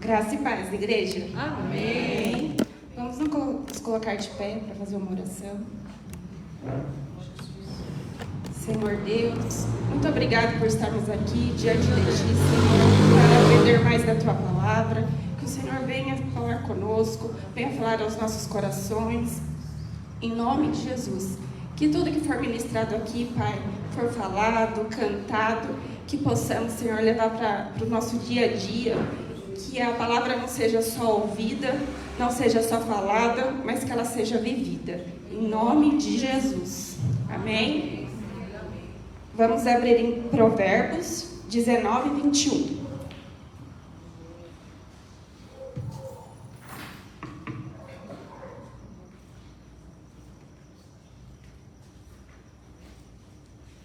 Graça e paz, igreja. Amém. Vamos nos colocar de pé para fazer uma oração. Senhor Deus, muito obrigado por estarmos aqui diante de Ti, Senhor, para aprender mais da Tua palavra. Que o Senhor venha falar conosco, venha falar aos nossos corações, em nome de Jesus. Que tudo que for ministrado aqui, Pai, for falado, cantado, que possamos, Senhor, levar para o nosso dia a dia. Que a palavra não seja só ouvida, não seja só falada, mas que ela seja vivida. Em nome de Jesus. Amém? Vamos abrir em Provérbios 19, 21.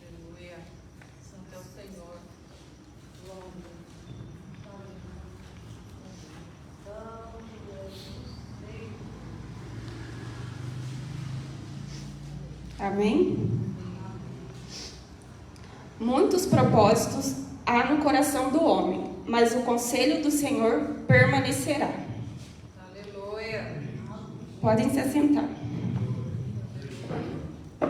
Aleluia. Santo é o Senhor. Amém? Muitos propósitos há no coração do homem, mas o conselho do Senhor permanecerá. Aleluia. Podem se assentar.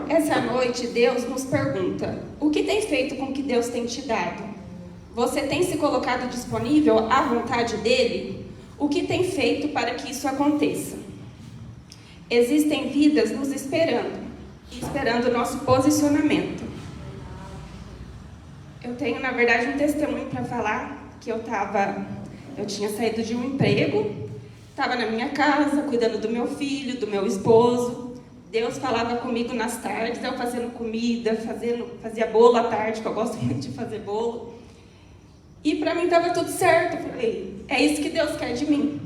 Essa noite, Deus nos pergunta: o que tem feito com o que Deus tem te dado? Você tem se colocado disponível à vontade dele? O que tem feito para que isso aconteça? Existem vidas nos esperando o nosso posicionamento. Eu tenho, na verdade, um testemunho para falar, que eu tinha saído de um emprego, estava na minha casa, cuidando do meu filho, do meu esposo. Deus falava comigo nas tardes, eu fazendo comida, fazia bolo à tarde, que eu gosto muito de fazer bolo. E para mim estava tudo certo. Eu falei, é isso que Deus quer de mim.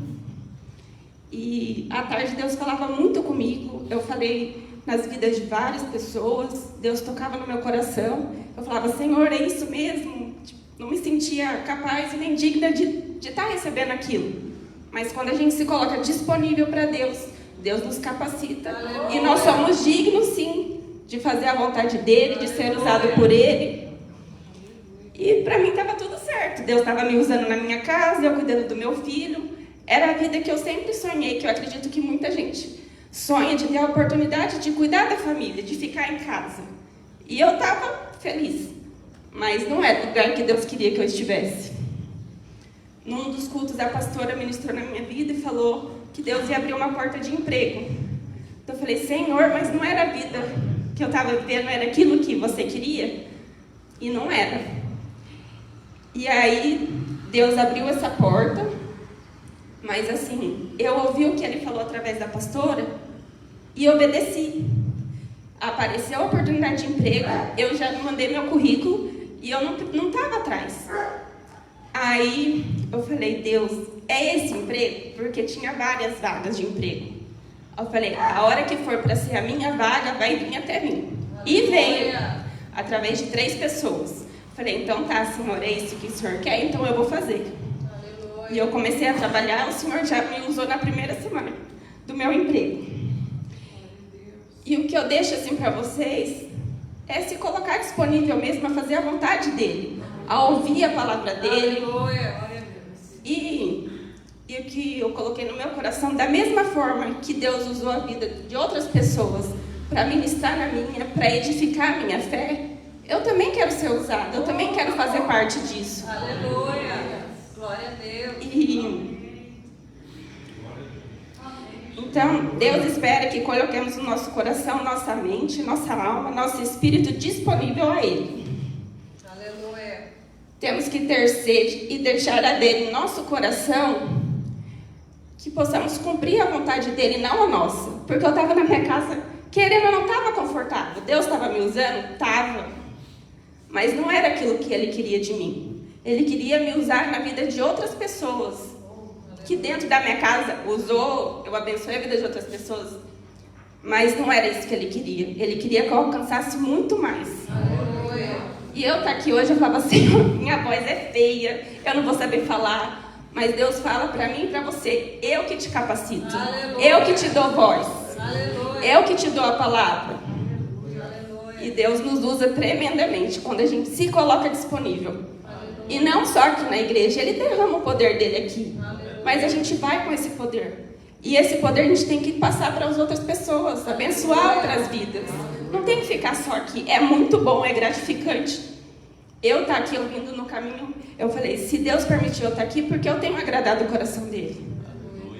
E à tarde Deus falava muito comigo, eu falei nas vidas de várias pessoas, Deus tocava no meu coração. Eu falava, Senhor, é isso mesmo? Não me sentia capaz e nem digna de estar recebendo aquilo. Mas quando a gente se coloca disponível para Deus, Deus nos capacita. Aleluia. E nós somos dignos, sim, de fazer a vontade dEle, de ser usado por Ele. E para mim estava tudo certo. Deus estava me usando na minha casa, eu cuidando do meu filho. Era a vida que eu sempre sonhei, que eu acredito que muita gente sonha, de ter a oportunidade de cuidar da família, de ficar em casa. E eu estava feliz, mas não era o lugar que Deus queria que eu estivesse. Num dos cultos, a pastora ministrou na minha vida e falou que Deus ia abrir uma porta de emprego. Então eu falei, Senhor, mas não era a vida que eu estava vivendo, era aquilo que você queria? E não era. E aí, Deus abriu essa porta, mas assim, eu ouvi o que Ele falou através da pastora e obedeci. Apareceu a oportunidade de emprego, eu já mandei meu currículo e eu não estava atrás. Aí eu falei, Deus, é esse emprego? Porque tinha várias vagas de emprego. Eu falei, a hora que for para ser a minha vaga, vai vir até mim. E veio, através de 3 pessoas. Falei, então tá, Senhor, é isso que o Senhor quer, então eu vou fazer. E eu comecei a trabalhar, o Senhor já me usou na primeira semana do meu emprego. E o que eu deixo assim para vocês é se colocar disponível mesmo a fazer a vontade dEle, a ouvir a palavra dEle. E o que eu coloquei no meu coração, da mesma forma que Deus usou a vida de outras pessoas para ministrar na minha, para edificar a minha fé, eu também quero ser usada, eu também quero fazer parte disso. Aleluia. Glória a Deus. Então, Deus espera que coloquemos o nosso coração, nossa mente, nossa alma, nosso espírito disponível a Ele. Aleluia. Temos que ter sede e deixar arder em nosso coração, que possamos cumprir a vontade dEle, não a nossa. Porque eu estava na minha casa, querendo, eu não estava confortável. Deus estava me usando? Estava. Mas não era aquilo que Ele queria de mim. Ele queria me usar na vida de outras pessoas. Que dentro da minha casa usou, eu abençoei a vida de outras pessoas. Mas não era isso que Ele queria. Ele queria que eu alcançasse muito mais. Aleluia. E eu aqui hoje, eu falava assim, minha voz é feia, eu não vou saber falar. Mas Deus fala para mim e para você, eu que te capacito. Aleluia. Eu que te dou voz. Aleluia. Eu que te dou a palavra. Aleluia. E Deus nos usa tremendamente quando a gente se coloca disponível. E não só aqui na igreja, Ele derrama o poder dele aqui. Aleluia. Mas a gente vai com esse poder. E esse poder a gente tem que passar para as outras pessoas, abençoar outras vidas. Não tem que ficar só aqui. É muito bom, é gratificante. Eu estar aqui ouvindo no caminho, eu falei, se Deus permitiu eu estar aqui, porque eu tenho agradado o coração dele.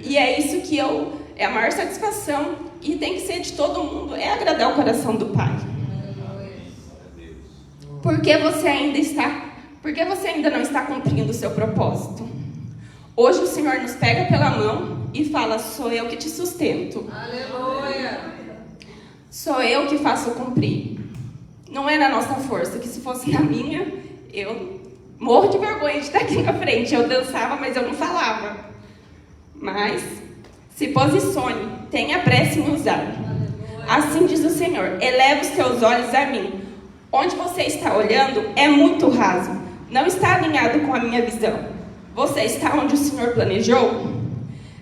E é isso que é a maior satisfação, e tem que ser de todo mundo, é agradar o coração do Pai. Porque você ainda não está cumprindo o seu propósito. Hoje o Senhor nos pega pela mão e fala, sou eu que te sustento. Aleluia. Sou eu que faço cumprir. Não é na nossa força, que se fosse na minha, eu morro de vergonha de estar aqui na frente. Eu dançava, mas eu não falava. Mas se posicione, tenha pressa em usar. Assim diz o Senhor, eleva os teus olhos a mim. Onde você está olhando é muito raso, não está alinhado com a minha visão. Você está onde o Senhor planejou?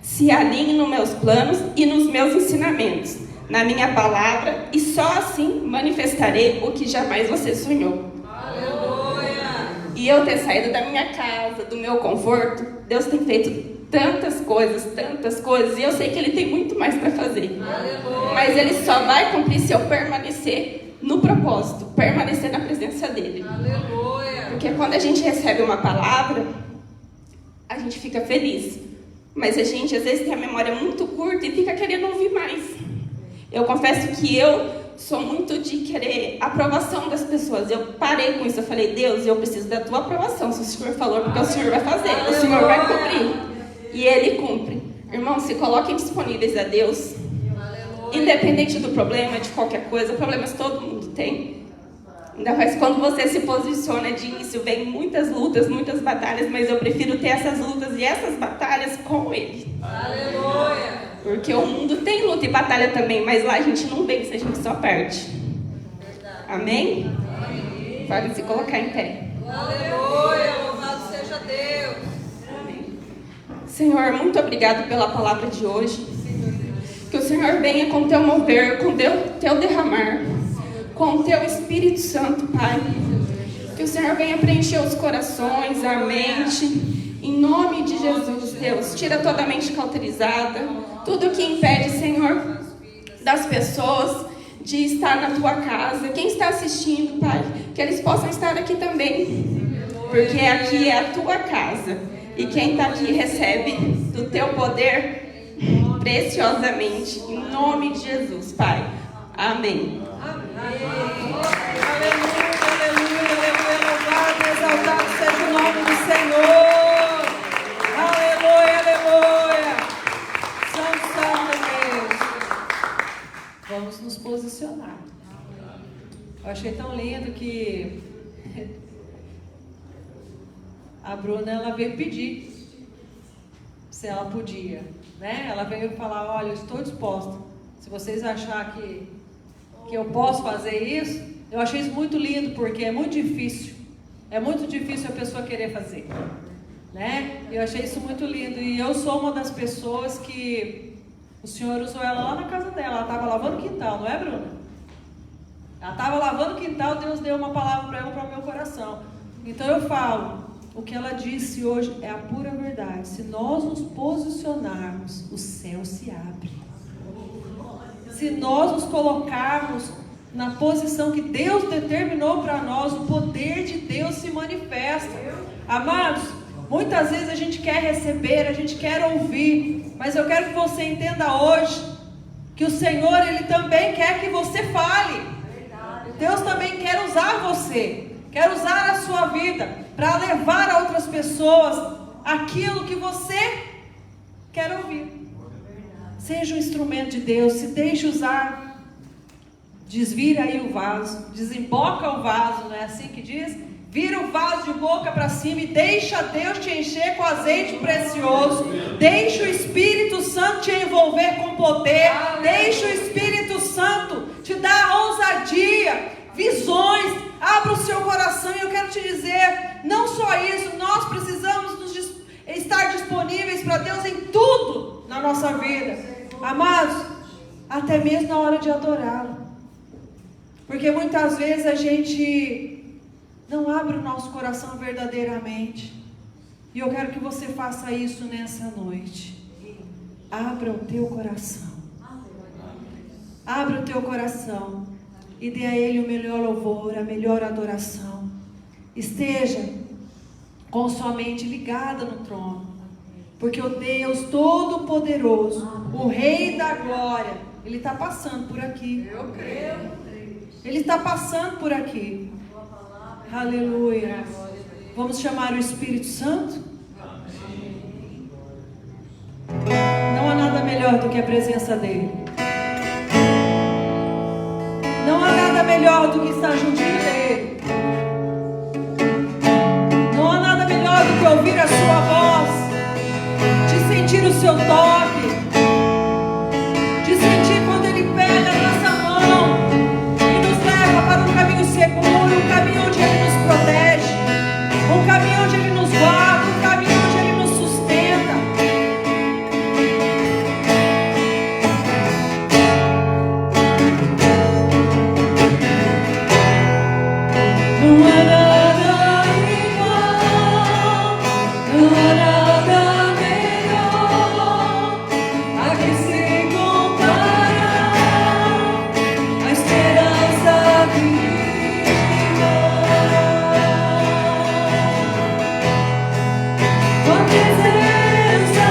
Se alinhe nos meus planos e nos meus ensinamentos, na minha palavra, e só assim manifestarei o que jamais você sonhou. Aleluia. E eu ter saído da minha casa, do meu conforto, Deus tem feito tantas coisas, e eu sei que Ele tem muito mais para fazer. Aleluia. Mas Ele só vai cumprir se eu permanecer no propósito, permanecer na presença dEle. Aleluia. Porque quando a gente recebe uma palavra, a gente fica feliz. Mas a gente às vezes tem a memória muito curta e fica querendo ouvir mais. Eu confesso que eu sou muito de querer aprovação das pessoas. Eu parei com isso, eu falei, Deus, eu preciso da tua aprovação. Se o Senhor falou, porque o Senhor vai fazer, o Senhor vai cumprir. E Ele cumpre. Irmãos, se coloquem disponíveis a Deus. Independente do problema, de qualquer coisa, problemas todo mundo tem. Ainda mais quando você se posiciona de início, vem muitas lutas, muitas batalhas, mas eu prefiro ter essas lutas e essas batalhas com Ele. Aleluia. Porque o mundo tem luta e batalha também, mas lá a gente não vence, a gente só perde. Amém? Amém. Pode se colocar em pé. Aleluia, louvado seja Deus. Amém. Senhor, muito obrigado pela palavra de hoje. Que o Senhor venha com teu mover, com teu derramar, com o teu Espírito Santo, Pai. Que o Senhor venha preencher os corações, a mente. Em nome de Jesus, Deus, tira toda a mente cauterizada, tudo que impede, Senhor, das pessoas de estar na tua casa. Quem está assistindo, Pai, que eles possam estar aqui também, porque aqui é a tua casa. E quem está aqui recebe do teu poder preciosamente, em nome de Jesus, Pai. Amém. Aleluia, aleluia, louvado, exaltado seja o nome do Senhor. Aleluia, aleluia. Santo Deus. Vamos nos posicionar. Eu achei tão lindo que a Bruna, ela veio pedir se ela podia, né? Ela veio falar, olha, eu estou disposta. Se vocês acharem que eu posso fazer isso, eu achei isso muito lindo, porque é muito difícil. É muito difícil a pessoa querer fazer, né? Eu achei isso muito lindo. E eu sou uma das pessoas que o Senhor usou ela lá na casa dela. Ela estava lavando o quintal, não é, Bruna? Ela estava lavando o quintal, Deus deu uma palavra para ela, para o meu coração. Então eu falo, o que ela disse hoje é a pura verdade. Se nós nos posicionarmos, o céu se abre. Se nós nos colocarmos na posição que Deus determinou para nós, o poder de Deus se manifesta. Amados, muitas vezes a gente quer receber, a gente quer ouvir, mas eu quero que você entenda hoje que o Senhor, Ele também quer que você fale. Deus também quer usar você, quer usar a sua vida para levar a outras pessoas aquilo que você quer ouvir. Seja um instrumento de Deus, se deixe usar. Desvira aí o vaso, desemboca o vaso, não é assim que diz? Vira o vaso de boca para cima e deixa Deus te encher com azeite precioso. Deixa o Espírito Santo te envolver com poder. Deixa o Espírito Santo te dar ousadia, visões. Abra o seu coração e eu quero te dizer, não só isso, nós precisamos estar disponíveis para Deus em tudo na nossa vida. Amados, até mesmo na hora de adorá-lo. Porque muitas vezes a gente não abre o nosso coração verdadeiramente. E eu quero que você faça isso nessa noite. Abra o teu coração. Abra o teu coração e dê a Ele o melhor louvor, a melhor adoração. Esteja com sua mente ligada no trono, porque o Deus Todo-Poderoso, o Rei da Glória, Ele está passando por aqui. Eu creio. Ele está passando por aqui. Aleluia. Vamos chamar o Espírito Santo? Não há nada melhor do que a presença dEle. Não há nada melhor do que estar juntinho dEle. Não há nada melhor do que ouvir a sua voz, de sentir o seu toque, de sentir quando Ele pega a nossa mão e nos leva para um caminho seguro, um caminho onde Ele nos protege, um caminho onde Ele nos guarda, um caminho onde Ele nos sustenta. Não há nada igual, não há nada melhor a que se compara a esperança viva. Tua presença,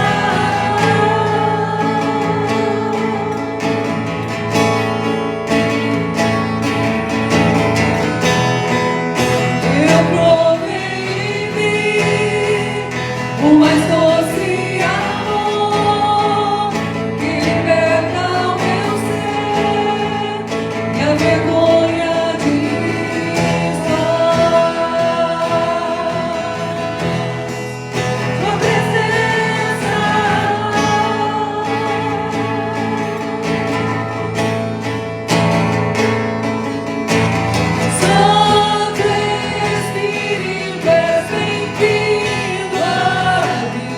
eu provei em mim o mais doce amor que liberta o meu ser e a vergonha de estar. Tua presença, Santo Espírito, és bem-vindo aqui.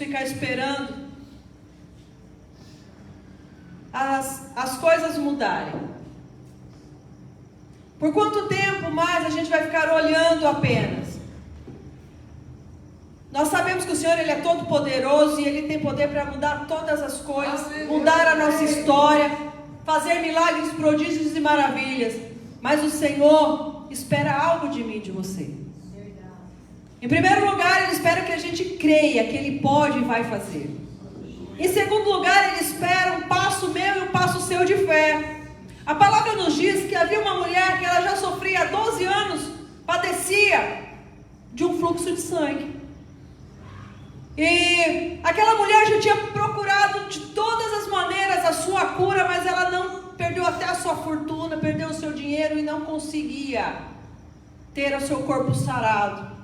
ficar esperando as coisas mudarem? Por quanto tempo mais a gente vai ficar olhando apenas? Nós sabemos que o Senhor, Ele é todo poderoso e Ele tem poder para mudar todas as coisas, mudar a nossa história, fazer milagres, prodígios e maravilhas. Mas o Senhor espera algo de mim e de você. Em primeiro lugar, Ele espera que a gente creia que Ele pode e vai fazer. Em segundo lugar, Ele espera um passo meu e um passo seu de fé. A palavra nos diz que havia uma mulher que ela já sofria há 12 anos, padecia de um fluxo de sangue. E aquela mulher já tinha procurado de todas as maneiras a sua cura, mas ela não perdeu até a sua fortuna, perdeu o seu dinheiro e não conseguia ter o seu corpo sarado.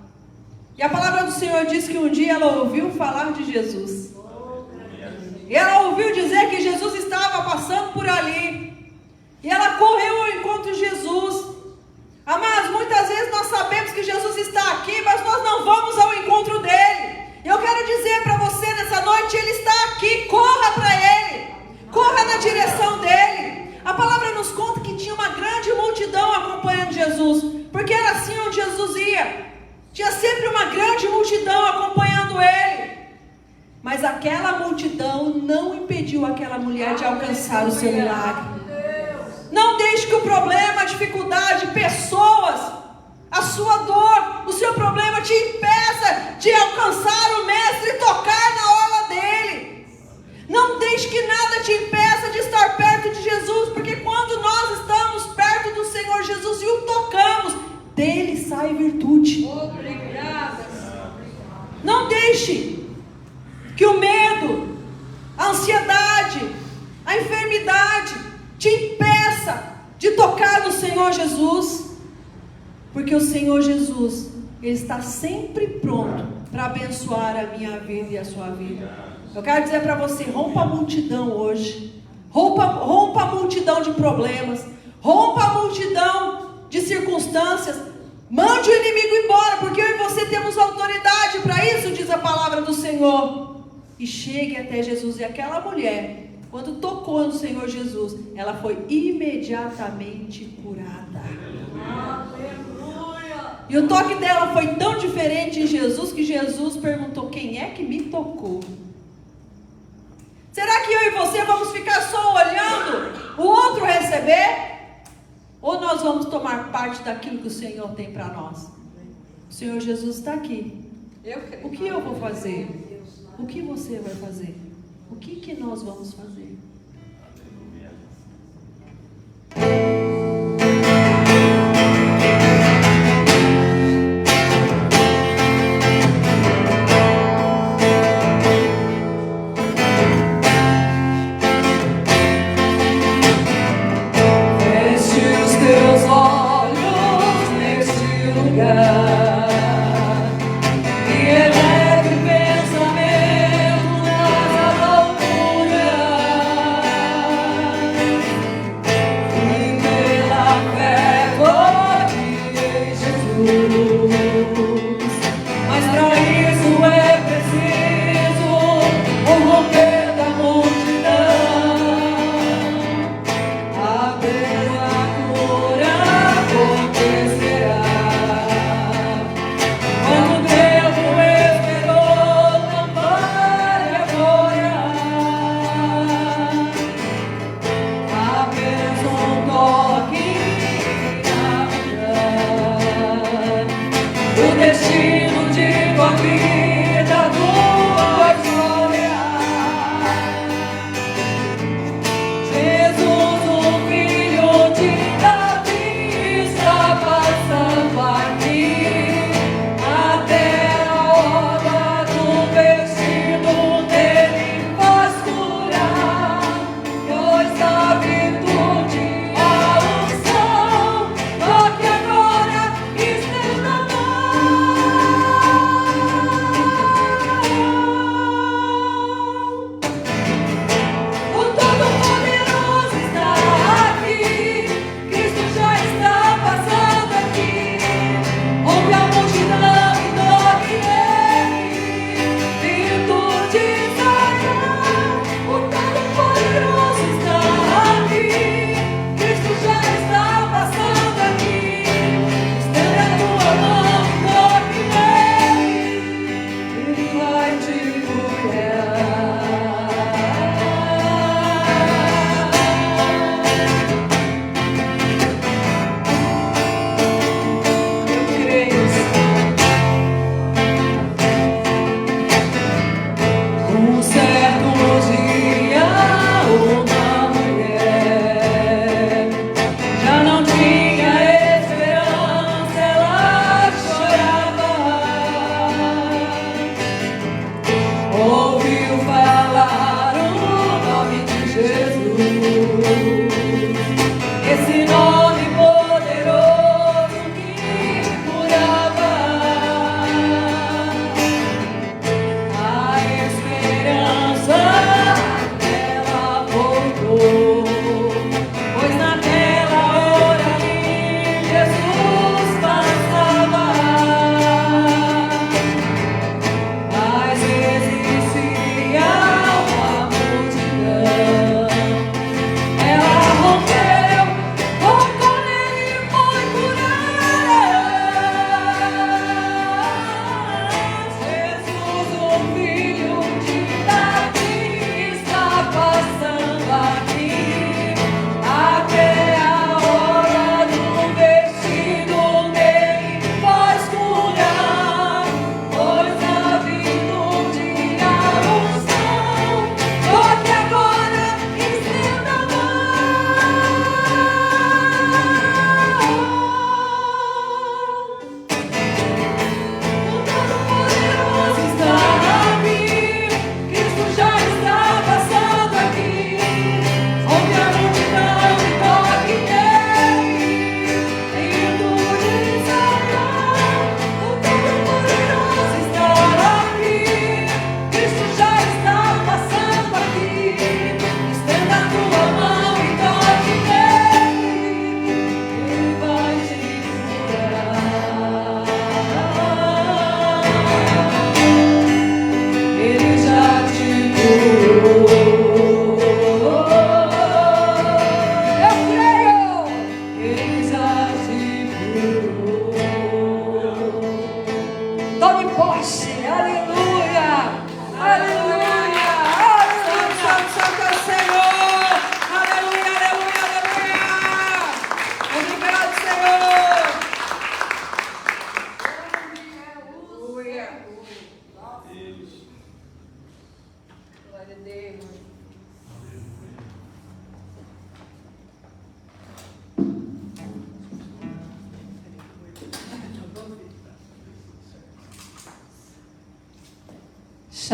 E a palavra do Senhor diz que um dia ela ouviu falar de Jesus. E ela ouviu dizer que Jesus estava passando por ali. E ela correu ao encontro de Jesus. Amados, muitas vezes nós sabemos que Jesus está aqui, mas nós não vamos ao encontro dele. Eu quero dizer para você nessa noite, Ele está aqui, corra para Ele, corra na direção dEle. A palavra nos conta que tinha uma grande multidão acompanhando Jesus, porque era assim onde Jesus ia, tinha sempre uma grande multidão acompanhando Ele. Mas aquela multidão não impediu aquela mulher de alcançar o seu milagre. Não deixe que o problema, a dificuldade, pessoas, a sua dor, o seu problema te impeça de alcançar o Mestre e tocar na orla dele. Não deixe que nada te impeça de estar perto de Jesus, porque quando nós estamos perto do Senhor Jesus e o tocamos, dele sai virtude. Obrigada. Não deixe que o medo, a ansiedade, a enfermidade te impeça de tocar no Senhor Jesus. Porque o Senhor Jesus, Ele está sempre pronto para abençoar a minha vida e a sua vida. Eu quero dizer para você, rompa a multidão hoje. Rompa a multidão de problemas. Rompa a multidão de circunstâncias. Mande o inimigo embora, porque eu e você temos autoridade para isso, diz a palavra do Senhor. E chegue até Jesus. E aquela mulher, quando tocou no Senhor Jesus, ela foi imediatamente curada. E o toque dela foi tão diferente em Jesus, que Jesus perguntou: quem é que me tocou? Será que eu e você vamos ficar só olhando o outro receber? Ou nós vamos tomar parte daquilo que o Senhor tem para nós? O Senhor Jesus está aqui. O que eu vou fazer? O que você vai fazer? O que nós vamos fazer?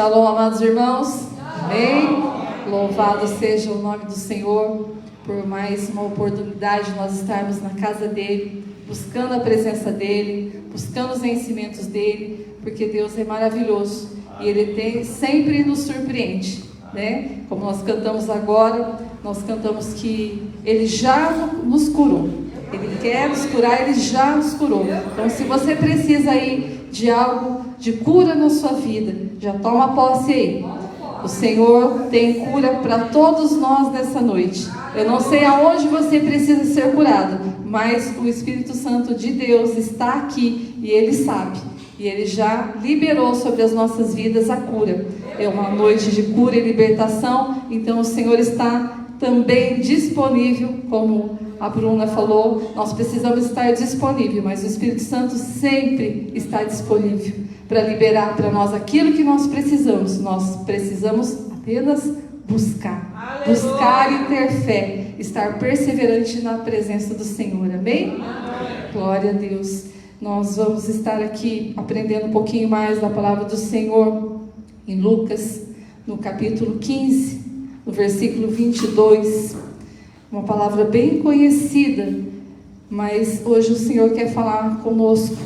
Shalom, amados irmãos. Amém? Louvado seja o nome do Senhor por mais uma oportunidade de nós estarmos na casa dele, buscando a presença dele, buscando os ensinamentos dele, porque Deus é maravilhoso e ele sempre nos surpreende, né? Como nós cantamos agora, nós cantamos que ele já nos curou. Ele quer nos curar, ele já nos curou. Então, se você precisa aí de algo de cura na sua vida, já toma posse aí. O Senhor tem cura para todos nós nessa noite. Eu não sei aonde você precisa ser curado, mas o Espírito Santo de Deus está aqui e Ele sabe. E Ele já liberou sobre as nossas vidas a cura. É uma noite de cura e libertação, então o Senhor está também disponível, como a Bruna falou, nós precisamos estar disponível, mas o Espírito Santo sempre está disponível para liberar para nós aquilo que nós precisamos. Nós precisamos apenas buscar. Aleluia. Buscar e ter fé, estar perseverante na presença do Senhor, amém? Amém? Glória a Deus. Nós vamos estar aqui aprendendo um pouquinho mais da palavra do Senhor em Lucas, no capítulo 15, no versículo 22. Uma palavra bem conhecida, mas hoje o Senhor quer falar conosco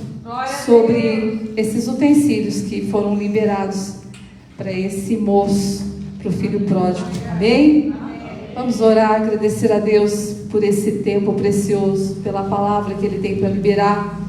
sobre esses utensílios que foram liberados para esse moço, para o filho pródigo. Amém? Vamos orar, agradecer a Deus por esse tempo precioso, pela palavra que Ele tem para liberar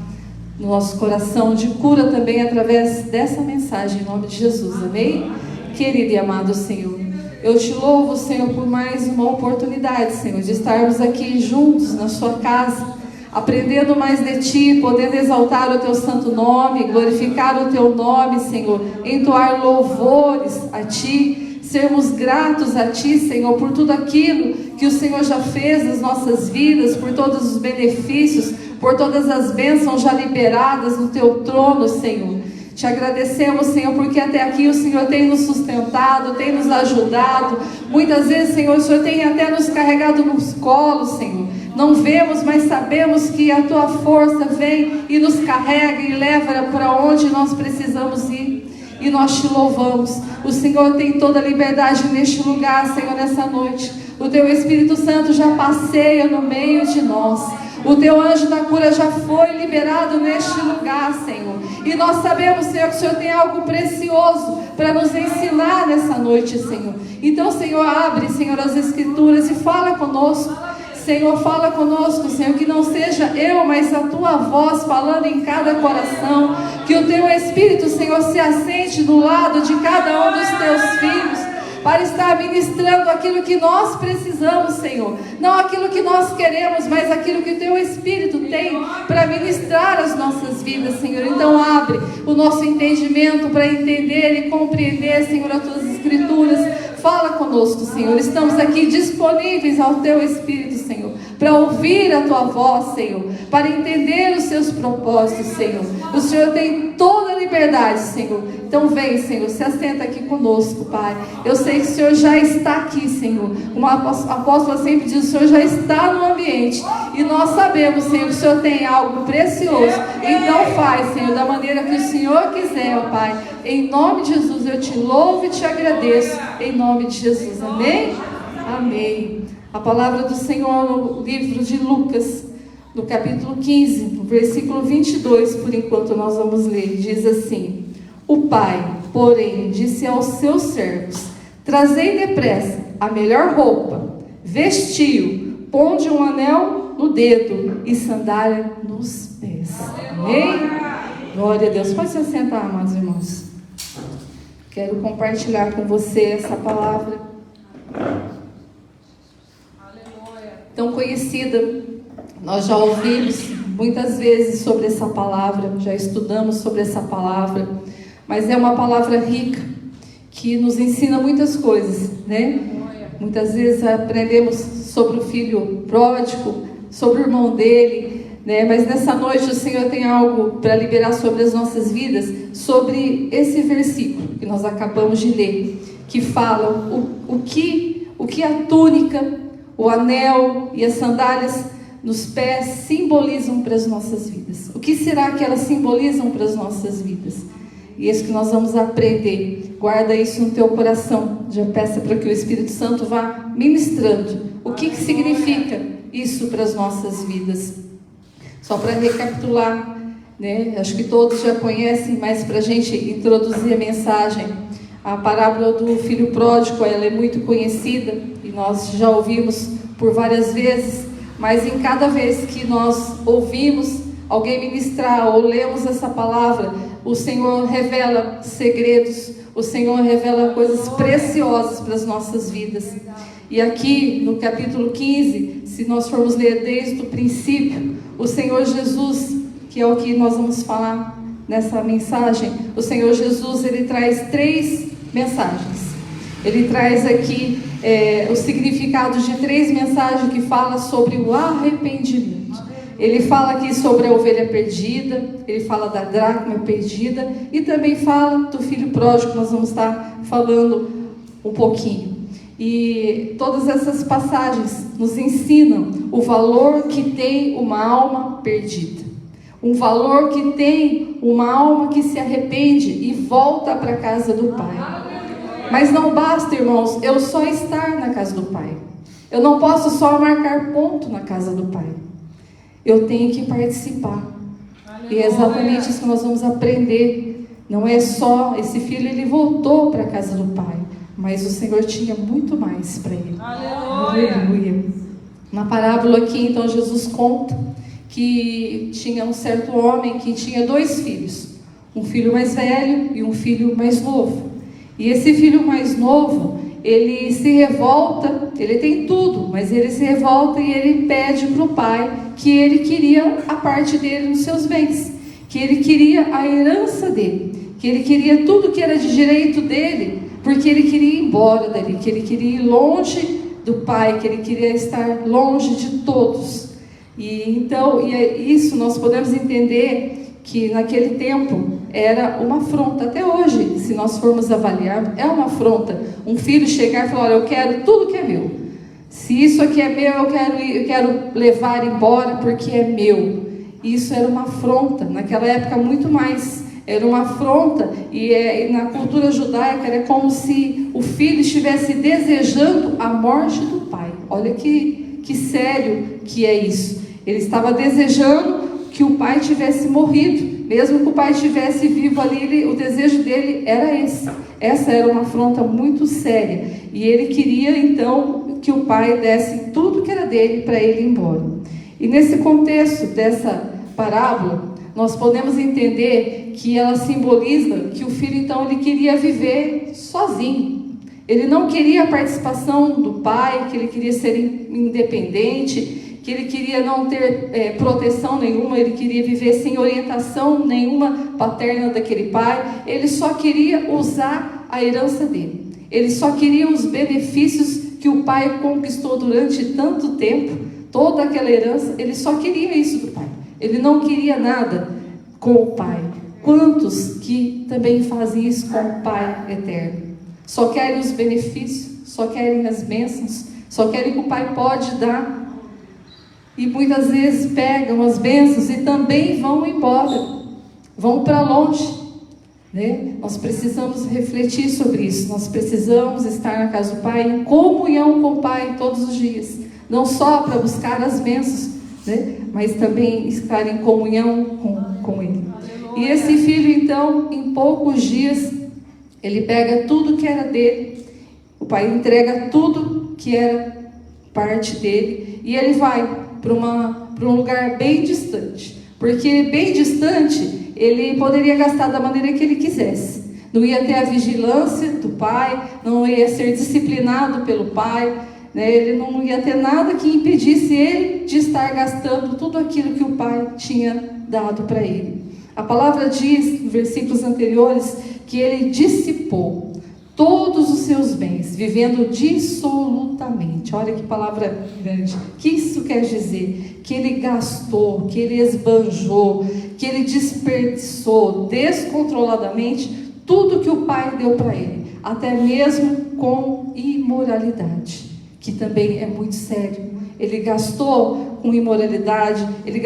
no nosso coração, de cura também através dessa mensagem, em nome de Jesus. Amém? Querido e amado Senhor, eu te louvo, Senhor, por mais uma oportunidade, Senhor, de estarmos aqui juntos na sua casa, aprendendo mais de Ti, podendo exaltar o Teu santo nome, glorificar o Teu nome, Senhor, entoar louvores a Ti, sermos gratos a Ti, Senhor, por tudo aquilo que o Senhor já fez nas nossas vidas, por todos os benefícios, por todas as bênçãos já liberadas no Teu trono, Senhor. Te agradecemos, Senhor, porque até aqui o Senhor tem nos sustentado, tem nos ajudado. Muitas vezes, Senhor, o Senhor tem até nos carregado nos colos, Senhor. Não vemos, mas sabemos que a Tua força vem e nos carrega e leva para onde nós precisamos ir. E nós Te louvamos. O Senhor tem toda a liberdade neste lugar, Senhor, nessa noite. O Teu Espírito Santo já passeia no meio de nós. O Teu anjo da cura já foi liberado neste lugar, Senhor. E nós sabemos, Senhor, que o Senhor tem algo precioso para nos ensinar nessa noite, Senhor. Então, Senhor, abre, Senhor, as Escrituras e fala conosco. Senhor, fala conosco, Senhor, que não seja eu, mas a Tua voz falando em cada coração. Que o Teu Espírito, Senhor, se assente do lado de cada um dos Teus filhos, para estar ministrando aquilo que nós precisamos, Senhor. Não aquilo que nós queremos, mas aquilo que o Teu Espírito tem para ministrar as nossas vidas, Senhor. Então abre o nosso entendimento para entender e compreender, Senhor, as Tuas Escrituras. Fala conosco, Senhor. Estamos aqui disponíveis ao Teu Espírito, Senhor, para ouvir a Tua voz, Senhor, para entender os Seus propósitos, Senhor. O Senhor tem toda a liberdade, Senhor. Então vem, Senhor, se assenta aqui conosco, Pai. Eu sei que o Senhor já está aqui, Senhor. Como a apóstola sempre diz, o Senhor já está no ambiente. E nós sabemos, Senhor, que o Senhor tem algo precioso. Então faz, Senhor, da maneira que o Senhor quiser, ó Pai. Em nome de Jesus, eu Te louvo e Te agradeço. Em nome de Jesus, amém? Amém. A palavra do Senhor no livro de Lucas, no capítulo 15, no versículo 22, por enquanto nós vamos ler, diz assim: O pai, porém, disse aos seus servos: Trazei depressa a melhor roupa, vestiu, ponde um anel no dedo e sandália nos pés. Amém? Glória a Deus. Pode se assentar, amados irmãos. Quero compartilhar com você essa palavra tão conhecida. Nós já ouvimos muitas vezes sobre essa palavra, já estudamos sobre essa palavra, mas é uma palavra rica, que nos ensina muitas coisas, né? Muitas vezes aprendemos sobre o filho pródigo, sobre o irmão dele, né? Mas nessa noite o Senhor tem algo para liberar sobre as nossas vidas, sobre esse versículo que nós acabamos de ler, que fala o que a túnica, o anel e as sandálias nos pés simbolizam para as nossas vidas. O que será que elas simbolizam para as nossas vidas? E é isso que nós vamos aprender guarda isso no teu coração. Já peça para que o Espírito Santo vá ministrando. O que significa isso para as nossas vidas? Só para recapitular, né? Acho que todos já conhecem, mas para a gente introduzir a mensagem, a parábola do filho pródigo, ela é muito conhecida e nós já ouvimos por várias vezes, mas em cada vez que nós ouvimos alguém ministrar ou lemos essa palavra, o Senhor revela segredos, o Senhor revela coisas preciosas para as nossas vidas. E aqui no capítulo 15, se nós formos ler desde o princípio, o Senhor Jesus, que é o que nós vamos falar nessa mensagem, o Senhor Jesus, ele traz 3 mensagens. Ele traz aqui o significado de 3 mensagens que falam sobre o arrependimento. Ele fala aqui sobre a ovelha perdida, ele fala da dracma perdida e também fala do filho pródigo, nós vamos estar falando um pouquinho. E todas essas passagens nos ensinam o valor que tem uma alma perdida. Um valor que tem uma alma que se arrepende e volta para a casa do Pai. Mas não basta, irmãos, eu só estar na casa do Pai. Eu não posso só marcar ponto na casa do Pai. Eu tenho que participar. E é exatamente isso que nós vamos aprender. Não é só, esse filho ele voltou para a casa do Pai, mas o Senhor tinha muito mais para ele. Aleluia. Na parábola aqui, então, Jesus conta que tinha um certo homem que tinha 2 filhos. Um filho mais velho e um filho mais novo. E esse filho mais novo, ele se revolta, ele tem tudo, mas ele se revolta e ele pede para o pai que ele queria a parte dele nos seus bens, que ele queria a herança dele, que ele queria tudo que era de direito dele, porque ele queria ir embora dali, que ele queria ir longe do pai, que ele queria estar longe de todos. E então, isso nós podemos entender que naquele tempo era uma afronta. Até hoje, se nós formos avaliar, é uma afronta. Um filho chegar e falar: olha, eu quero tudo que é meu. Se isso aqui é meu, eu quero levar embora porque é meu. Isso era uma afronta. Naquela época, muito mais. Era uma afronta. E na cultura judaica, era como se o filho estivesse desejando a morte do pai. Olha que sério que é isso. Ele estava desejando que o pai tivesse morrido, mesmo que o pai estivesse vivo ali, o desejo dele era esse. Essa era uma afronta muito séria, e ele queria então que o pai desse tudo que era dele para ele ir embora. E nesse contexto dessa parábola, nós podemos entender que ela simboliza que o filho então ele queria viver sozinho. Ele não queria a participação do pai, que ele queria ser independente, que ele queria não ter proteção nenhuma, ele queria viver sem orientação nenhuma paterna daquele pai. Ele só queria usar a herança dele. Ele só queria os benefícios que o pai conquistou durante tanto tempo, toda aquela herança. Ele só queria isso do pai. Ele não queria nada com o pai. Quantos que também fazem isso com o Pai eterno? Só querem os benefícios, só querem as bênçãos, só querem que o pai pode dar. E muitas vezes pegam as bênçãos e também vão embora, vão para longe, né? Nós precisamos refletir sobre isso. Nós precisamos estar na casa do Pai, em comunhão com o Pai todos os dias, não só para buscar as bênçãos, né? Mas também estar em comunhão com Ele. E esse filho então, em poucos dias, ele pega tudo que era dele, o pai entrega tudo que era parte dele, e ele vai para um lugar bem distante, porque bem distante ele poderia gastar da maneira que ele quisesse, não ia ter a vigilância do pai, não ia ser disciplinado pelo pai, né? Ele não ia ter nada que impedisse ele de estar gastando tudo aquilo que o pai tinha dado para ele. A palavra diz, em versículos anteriores, que ele dissipou todos os seus bens, vivendo dissolutamente. Olha que palavra grande. O que isso quer dizer? Que ele gastou, que ele esbanjou, que ele desperdiçou descontroladamente tudo que o pai deu para ele, até mesmo com imoralidade, que também é muito sério. Ele gastou com imoralidade, ele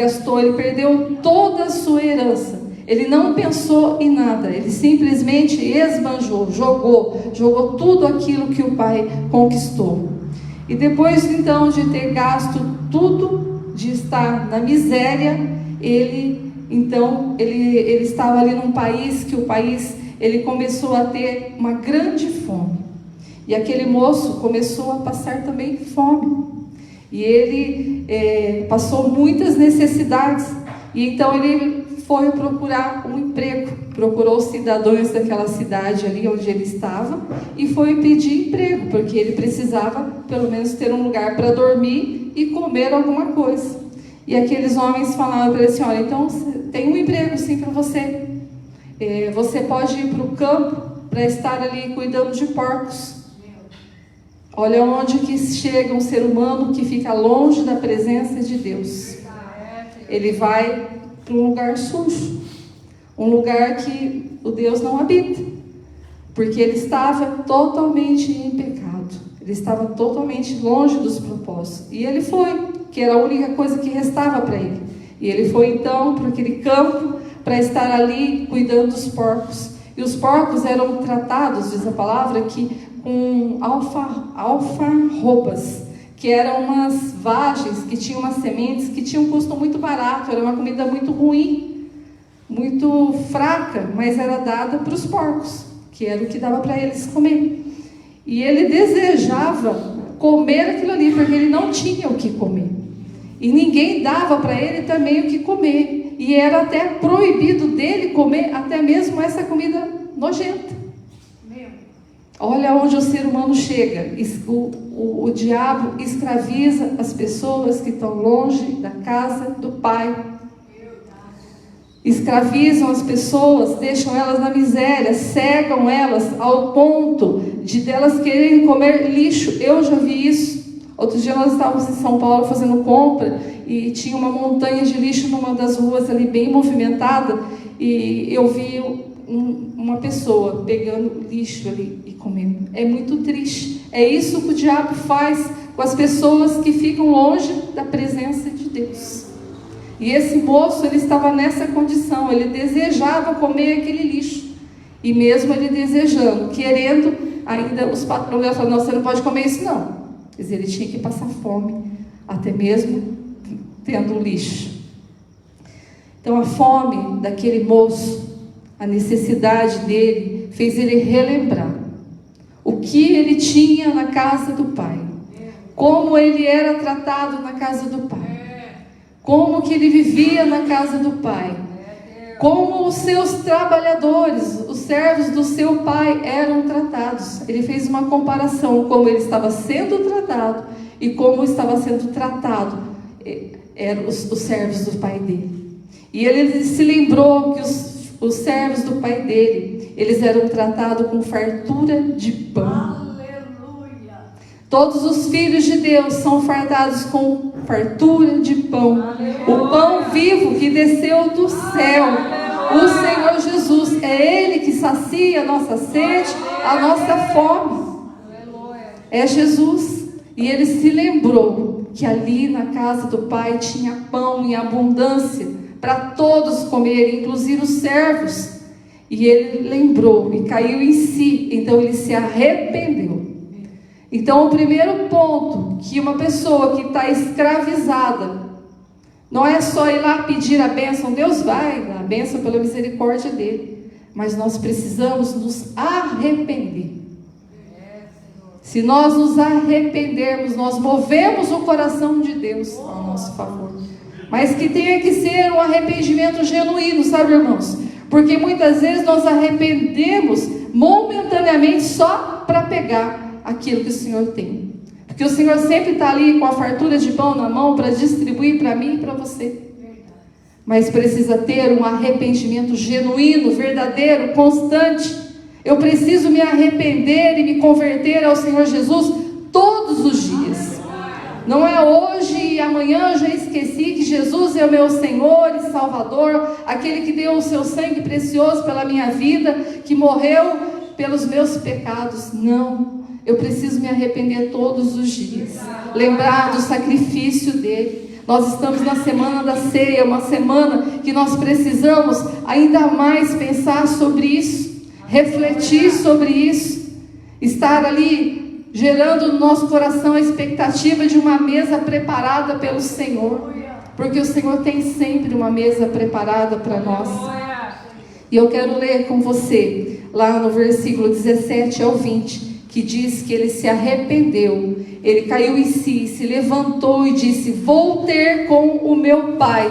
perdeu toda a sua herança. Ele não pensou em nada, ele simplesmente esbanjou, jogou tudo aquilo que o pai conquistou. E depois então de ter gasto tudo, de estar na miséria, ele estava ali num país que ele começou a ter uma grande fome. E aquele moço começou a passar também fome. E ele passou muitas necessidades. E então ele foi procurar um emprego. Procurou os cidadãos daquela cidade ali onde ele estava e foi pedir emprego, porque ele precisava pelo menos ter um lugar para dormir e comer alguma coisa. E aqueles homens falaram para ele assim: olha, então tem um emprego sim para você. Você pode ir para o campo para estar ali cuidando de porcos. Olha onde que chega um ser humano que fica longe da presença de Deus. Ele vai para um lugar sujo, um lugar que o Deus não habita, porque ele estava totalmente em pecado, ele estava totalmente longe dos propósitos. E ele foi, que era a única coisa que restava para ele. E ele foi então para aquele campo para estar ali cuidando dos porcos. E os porcos eram tratados, diz a palavra, que com alfarrobas, que eram umas vagens que tinham umas sementes que tinham um custo muito barato. Era uma comida muito ruim, muito fraca, mas era dada para os porcos, que era o que dava para eles comer. E ele desejava comer aquilo ali, porque ele não tinha o que comer. E ninguém dava para ele também o que comer. E era até proibido dele comer até mesmo essa comida nojenta. Olha onde o ser humano chega. O diabo escraviza as pessoas que estão longe da casa do Pai. Escravizam as pessoas, deixam elas na miséria, cegam elas ao ponto de delas quererem comer lixo. Eu já vi isso. Outro dia nós estávamos em São Paulo fazendo compra e tinha uma montanha de lixo numa das ruas ali bem movimentada, e eu vi uma pessoa pegando lixo ali e comendo. É muito triste. É isso que o diabo faz com as pessoas que ficam longe da presença de Deus. E esse moço, ele estava nessa condição, ele desejava comer aquele lixo. E mesmo ele desejando, querendo, ainda os patrões falaram: não, você não pode comer isso não. Quer dizer, ele tinha que passar fome, até mesmo tendo lixo. Então a fome daquele moço, a necessidade dele, fez ele relembrar o que ele tinha na casa do Pai, como ele era tratado na casa do Pai, como que ele vivia na casa do Pai, como os seus trabalhadores, os servos do seu Pai eram tratados. Ele fez uma comparação, como ele estava sendo tratado e como estava sendo tratado eram os servos do Pai dele. E ele se lembrou que os servos do pai dele, eles eram tratados com fartura de pão. Aleluia. Todos os filhos de Deus são fartados com fartura de pão. Aleluia. O pão vivo que desceu do céu. Aleluia. O Senhor Jesus, é Ele que sacia a nossa sede, a nossa fome. Aleluia. É Jesus. E ele se lembrou que ali na casa do Pai tinha pão em abundância, para todos comerem, inclusive os servos. E ele lembrou e caiu em si. Então ele se arrependeu. Então o primeiro ponto, que uma pessoa que está escravizada, não é só ir lá pedir a bênção. Deus vai dar a bênção pela misericórdia dele, mas nós precisamos nos arrepender. Se nós nos arrependermos, nós movemos o coração de Deus ao nosso favor. Mas que tenha que ser um arrependimento genuíno, sabe, irmãos? Porque muitas vezes nós arrependemos momentaneamente só para pegar aquilo que o Senhor tem. Porque o Senhor sempre está ali com a fartura de pão na mão para distribuir para mim e para você. Mas precisa ter um arrependimento genuíno, verdadeiro, constante. Eu preciso me arrepender e me converter ao Senhor Jesus todos os dias. Não é hoje e amanhã eu já esqueci que Jesus é o meu Senhor e Salvador, aquele que deu o seu sangue precioso pela minha vida, que morreu pelos meus pecados. Não, eu preciso me arrepender todos os dias, lembrar do sacrifício dele, Nós estamos na semana da ceia, uma semana que nós precisamos ainda mais pensar sobre isso, refletir sobre isso, estar ali gerando no nosso coração a expectativa de uma mesa preparada pelo Senhor, porque o Senhor tem sempre uma mesa preparada para nós. E eu quero ler com você, lá no versículo 17 ao 20, que diz que ele se arrependeu, ele caiu em si, se levantou e disse: vou ter com o meu pai.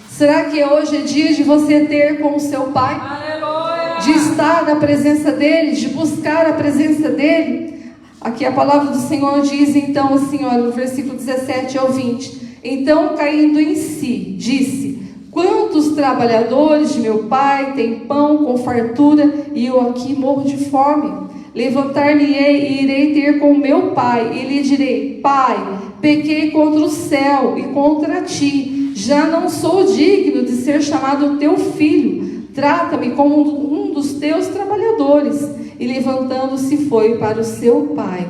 Será que hoje é dia de você ter com o seu pai? Aleluia! De estar na presença dele, de buscar a presença dele? Aqui a palavra do Senhor diz então assim, olha, no versículo 17 ao 20: então caindo em si, disse: quantos trabalhadores de meu pai têm pão com fartura e eu aqui morro de fome? Levantar-me-ei e irei ter com meu pai e lhe direi: pai, pequei contra o céu e contra ti, já não sou digno de ser chamado teu filho, trata-me como um dos teus trabalhadores. E levantando-se foi para o seu pai.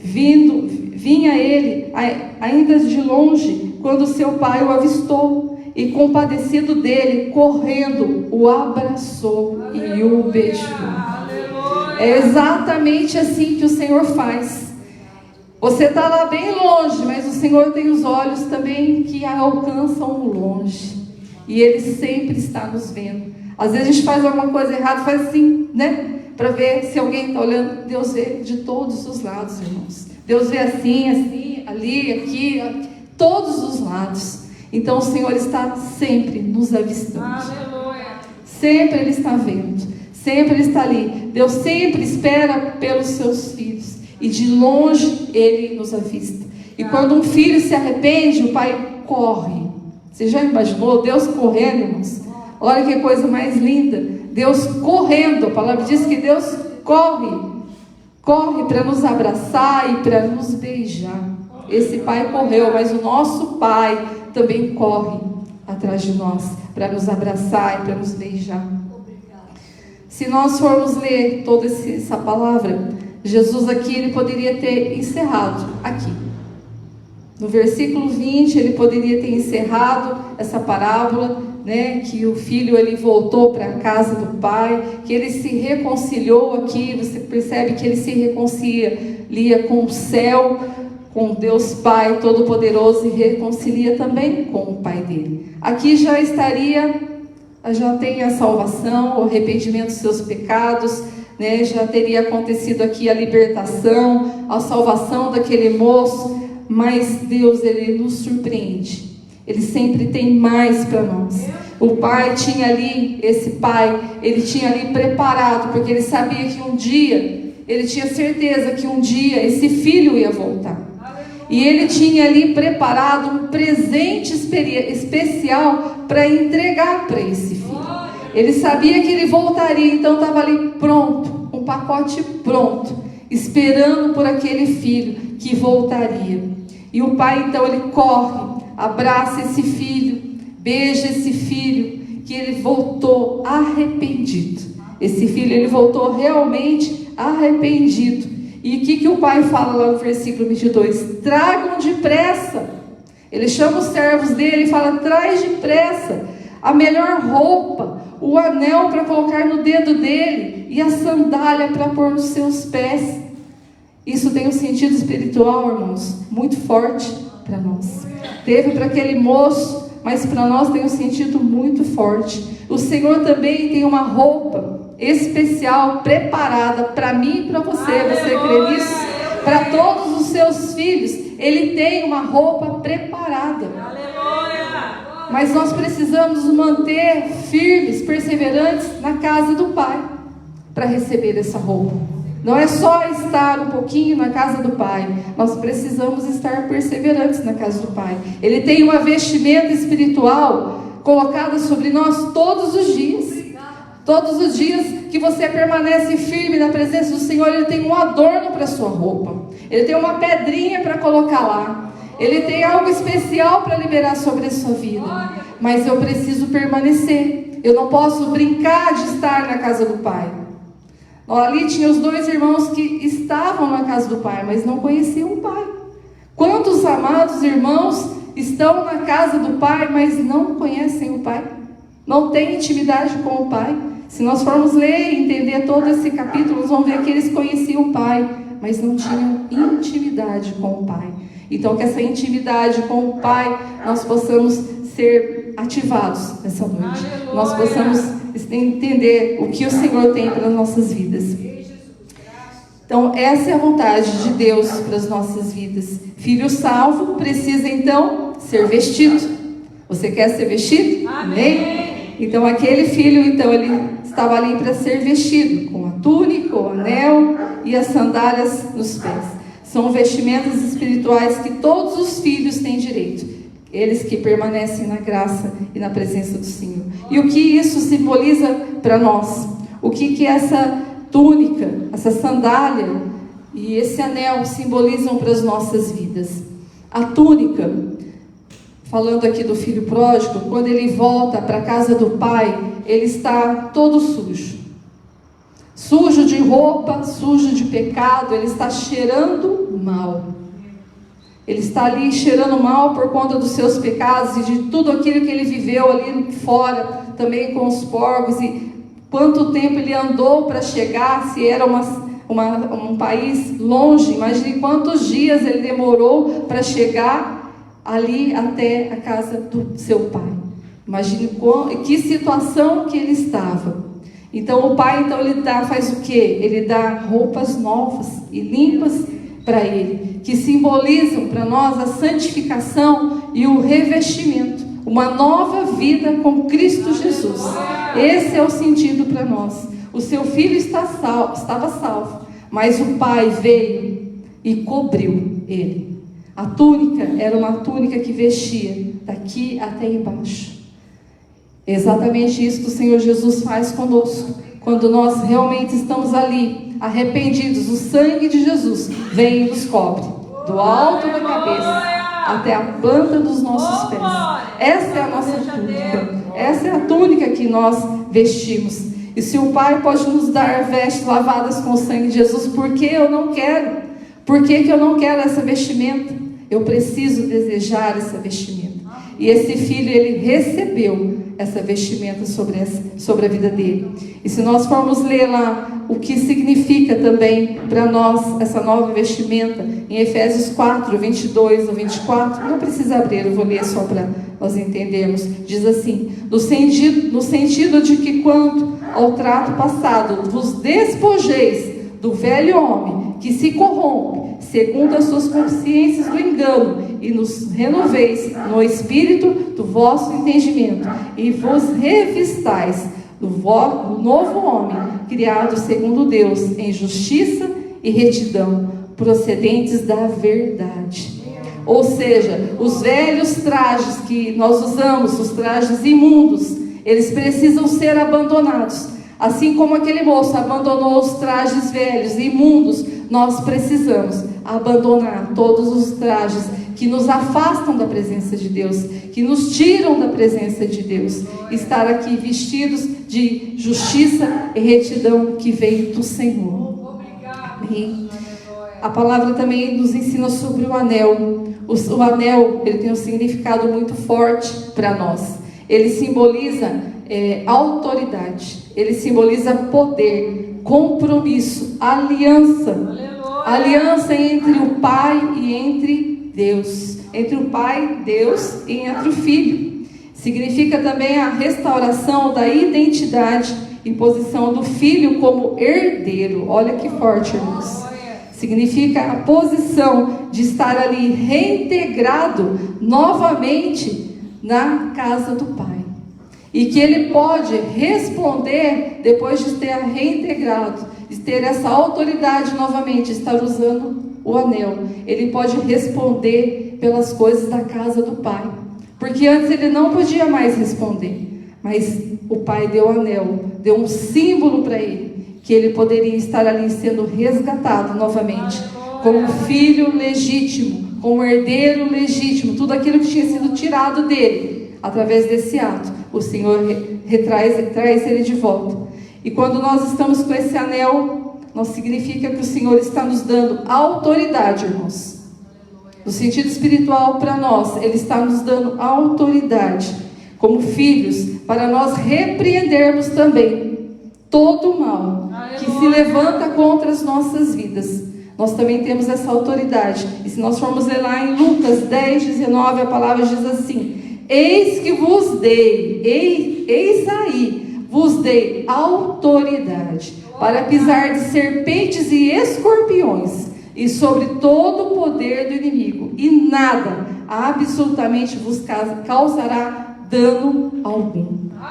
Vinha ele ainda de longe, quando seu pai o avistou, e compadecido dele, correndo, o abraçou e o beijou. É exatamente assim que o Senhor faz. Você está lá bem longe, mas o Senhor tem os olhos também que alcançam o longe, e Ele sempre está nos vendo. Às vezes a gente faz alguma coisa errada, faz assim, né? Para ver se alguém está olhando. Deus vê de todos os lados, irmãos. Deus vê assim, assim, ali, aqui, todos os lados. Então o Senhor está sempre nos avistando. Aleluia. Sempre Ele está vendo, sempre Ele está ali. Deus sempre espera pelos seus filhos, e de longe Ele nos avista. E quando um filho se arrepende, o pai corre. Você já imaginou Deus correndo, irmãos? Olha que coisa mais linda, Deus correndo. A palavra diz que Deus corre para nos abraçar e para nos beijar. Esse pai correu, mas o nosso pai também corre atrás de nós para nos abraçar e para nos beijar. Se nós formos ler toda essa palavra, Jesus aqui, ele poderia ter encerrado aqui. No versículo 20, ele poderia ter encerrado essa parábola, né, que o filho ele voltou para a casa do pai, que ele se reconciliou aqui. Você percebe que ele se reconcilia com o céu, com Deus Pai Todo-Poderoso, e reconcilia também com o pai dele. Aqui já tem a salvação, o arrependimento dos seus pecados, né, já teria acontecido aqui a libertação, a salvação daquele moço. Mas Deus, ele nos surpreende. Ele sempre tem mais para nós. O pai tinha ali, esse pai, ele tinha ali preparado, porque ele sabia que um dia, ele tinha certeza que um dia esse filho ia voltar. E ele tinha ali preparado um presente especial para entregar para esse filho. Ele sabia que ele voltaria, então estava ali pronto, um pacote pronto, esperando por aquele filho que voltaria. E o pai então ele corre, abraça esse filho, beija esse filho, que ele voltou arrependido. Esse filho ele voltou realmente arrependido. E o que o pai fala lá no versículo 22? Tragam depressa. Ele chama os servos dele e fala: traz depressa a melhor roupa, o anel para colocar no dedo dele e a sandália para pôr nos seus pés. Isso tem um sentido espiritual, irmãos, muito forte para nós. Teve para aquele moço, mas para nós tem um sentido muito forte. O Senhor também tem uma roupa especial preparada para mim e para você. Você crê nisso? Para todos os seus filhos, Ele tem uma roupa preparada. Mas nós precisamos nos manter firmes, perseverantes na casa do Pai para receber essa roupa. Não é só estar um pouquinho na casa do Pai. Nós precisamos estar perseverantes na casa do Pai. Ele tem uma vestimenta espiritual colocada sobre nós todos os dias. Todos os dias que você permanece firme na presença do Senhor, Ele tem um adorno para a sua roupa. Ele tem uma pedrinha para colocar lá. Ele tem algo especial para liberar sobre a sua vida. Mas eu preciso permanecer. Eu não posso brincar de estar na casa do Pai. Ali tinha os dois irmãos que estavam na casa do Pai, mas não conheciam o Pai. Quantos amados irmãos estão na casa do Pai, mas não conhecem o Pai, não têm intimidade com o Pai. Se nós formos ler e entender todo esse capítulo, nós vamos ver que eles conheciam o Pai, mas não tinham intimidade com o Pai. Então, que essa intimidade com o Pai, nós possamos ser ativados nessa noite. Aleluia. Nós possamos entender o que o Senhor tem para as nossas vidas. Então, essa é a vontade de Deus para as nossas vidas. Filho salvo precisa, então, ser vestido. Você quer ser vestido? Amém? Então, aquele filho, então, ele estava ali para ser vestido, com a túnica, o anel e as sandálias nos pés. São vestimentas espirituais que todos os filhos têm direito. Eles que permanecem na graça e na presença do Senhor. E o que isso simboliza para nós? O que essa túnica, essa sandália e esse anel simbolizam para as nossas vidas? A túnica, falando aqui do filho pródigo, quando ele volta para a casa do pai, ele está todo sujo. Sujo de roupa, sujo de pecado, ele está cheirando mal. Ele está ali cheirando mal por conta dos seus pecados e de tudo aquilo que ele viveu ali fora, também com os porcos, e quanto tempo ele andou para chegar, se era um país longe, imagine quantos dias ele demorou para chegar ali até a casa do seu pai. Imagine que situação que ele estava. Então o pai, ele faz o quê? Ele dá roupas novas e limpas para ele, que simbolizam para nós a santificação e o revestimento, uma nova vida com Cristo Jesus. Esse é o sentido para nós. O seu filho estava salvo, mas o pai veio e cobriu ele. A túnica era uma túnica que vestia daqui até embaixo. Exatamente isso que o Senhor Jesus faz conosco. Quando nós realmente estamos ali, arrependidos, o sangue de Jesus vem e nos cobre, do alto da cabeça até a planta dos nossos pés. Essa é a nossa túnica. Essa é a túnica que nós vestimos. E se o Pai pode nos dar vestes lavadas com o sangue de Jesus, por que eu não quero? Por que eu não quero essa vestimenta? Eu preciso desejar essa vestimenta. E esse filho, ele recebeu essa vestimenta sobre a vida dele. E se nós formos ler lá o que significa também para nós essa nova vestimenta, em Efésios 4, 22 ou 24, não precisa abrir, eu vou ler só para nós entendermos. Diz assim: no sentido de que quanto ao trato passado, vos despojeis do velho homem que se corrompe segundo as suas consciências do engano, e nos renoveis no espírito do vosso entendimento, e vos revistais do novo homem, criado segundo Deus, em justiça e retidão, procedentes da verdade. Ou seja, os velhos trajes que nós usamos, os trajes imundos, eles precisam ser abandonados. Assim como aquele moço abandonou os trajes velhos, imundos, nós precisamos abandonar todos os trajes que nos afastam da presença de Deus, que nos tiram da presença de Deus. Estar aqui vestidos de justiça e retidão que vem do Senhor. Amém. A palavra também nos ensina sobre o anel. O anel, ele tem um significado muito forte para nós. Ele simboliza autoridade, ele simboliza poder, compromisso, aliança. Aleluia. Aliança entre o Pai e entre Deus, entre o Pai, Deus, e entre o Filho. Significa também a restauração da identidade e posição do Filho como herdeiro. Olha que forte, irmãos. Significa a posição de estar ali reintegrado novamente na casa do Pai. E que ele pode responder depois de ter reintegrado, de ter essa autoridade novamente, estar usando o anel. Ele pode responder pelas coisas da casa do Pai. Porque antes ele não podia mais responder. Mas o Pai deu o anel, deu um símbolo para ele, que ele poderia estar ali sendo resgatado novamente, como filho legítimo, como herdeiro legítimo, tudo aquilo que tinha sido tirado dele. Através desse ato, o Senhor traz ele de volta. E quando nós estamos com esse anel, não significa que o Senhor está nos dando autoridade, irmãos. No sentido espiritual, para nós, Ele está nos dando autoridade, como filhos, para nós repreendermos também todo o mal que se levanta contra as nossas vidas. Nós também temos essa autoridade. E se nós formos ler lá em Lucas 10, 19, a palavra diz assim: eis que vos dei, eis aí, vos dei autoridade para pisar de serpentes e escorpiões, e sobre todo o poder do inimigo, e nada, absolutamente, vos causará dano algum.